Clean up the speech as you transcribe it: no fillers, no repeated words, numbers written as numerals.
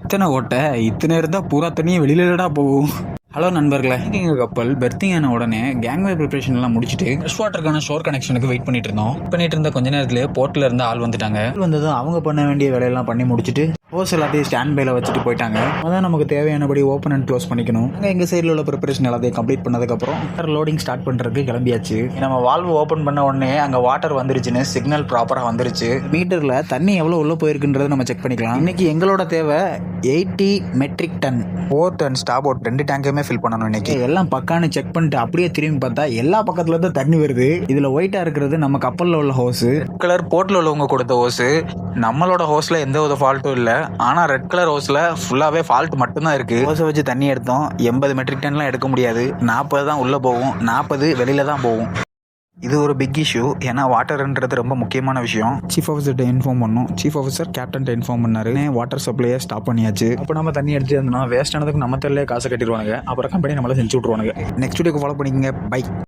எத்தனை ஓட்டை இத்தனை இருந்தால் பூரா தண்ணியை வெளியிலடா போகும். ஹலோ நண்பர்களே, எங்கள் கப்பல் பெர்த்திங் ஆன உடனே கேங்வே ப்ரிப்பரேஷன் எல்லாம் முடிச்சுட்டு ஃப்ரெஷ் வாட்டருக்கான ஷோர் கனெக்ஷனுக்கு வெயிட் பண்ணிட்டு இருந்த கொஞ்ச நேரத்திலே போர்ட்ல இருந்து ஆள் வந்துட்டாங்க. வந்ததும் அவங்க பண்ண வேண்டிய வேலையெல்லாம் பண்ணி முடிச்சுட்டு ஹோஸ் எல்லாத்தையும் ஸ்டாண்ட் பைல வச்சுட்டு போயிட்டாங்க. அதான் நமக்கு தேவையானபடி ஓப்பன் அண்ட் க்ளோஸ் பண்ணிக்கணும். எங்கள் சைடில் உள்ள ப்ரிப்பரேஷன் எல்லாத்தையும் கம்ப்ளீட் பண்ணதுக்கப்புறம் லோடிங் ஸ்டார்ட் பண்ணுறதுக்கு கிளம்பியாச்சு. நம்ம வால்வு ஓப்பன் பண்ண உடனே அங்கே வாட்டர் வந்துருச்சுன்னு சிக்னல் ப்ராப்பராக வந்துருச்சு. மீட்டரில் தண்ணி எவ்வளோ உள்ளே போயிருக்குன்றதை நம்ம செக் பண்ணிக்கலாம். இன்னைக்கு எங்களோட தேவை 80 metric ton. Port and starboard 2 டேங்கையுமே ஃபில் பண்ணணும். இன்னைக்கு எல்லாம் பக்கான்னு செக் பண்ணிட்டு அப்படியே திரும்பி பார்த்தா எல்லா பக்கத்துல தான் தண்ணி வருது. இதில் ஒயிட்டாக இருக்கிறது நம்ம கப்பலில் உள்ள ஹோஸு. கலர் போர்ட்டில் உள்ளவங்க கொடுத்த ஹோஸு. நம்மளோட ஹோஸில் எந்த ஒரு ஃபால்ட்டும் இல்லை. ஆனால் ரெட் கலர் ஹோஸில் ஃபுல்லாகவே ஃபால்ட் மட்டும்தான் இருக்குது. ஹோஸை வச்சு தண்ணி எடுத்தோம். 80 மெட்ரிக் டன்லாம் எடுக்க முடியாது. 40 தான் உள்ளே போகும், 40 வெளியில் தான் போகும். இது ஒரு பிக் இஷ்யூ. ஏன்னா வாட்டர்ன்றது ரொம்ப முக்கியமான விஷயம். சீஃப் ஆஃபீஸர்கிட்ட இன்ஃபார்ம் பண்ணோம். சீஃப் ஆஃபீஸர் கேப்டன்ட்ட இன்ஃபார்ம் பண்ணாரு. வாட்டர் சப்ளையை ஸ்டாப் பண்ணியாச்சு. அப்போ நம்ம தண்ணி எடுத்து வந்தோம்னா வேஸ்ட் ஆனதுக்கு நம்ம தெரியல காசை கட்டிடுவானுங்க. அப்புறம் கம்பெனி நம்மளை செஞ்சு விட்ருவானுங்க. நெக்ஸ்ட் வீடியோக்கு ஃபாலோ பண்ணிக்கங்க. பை.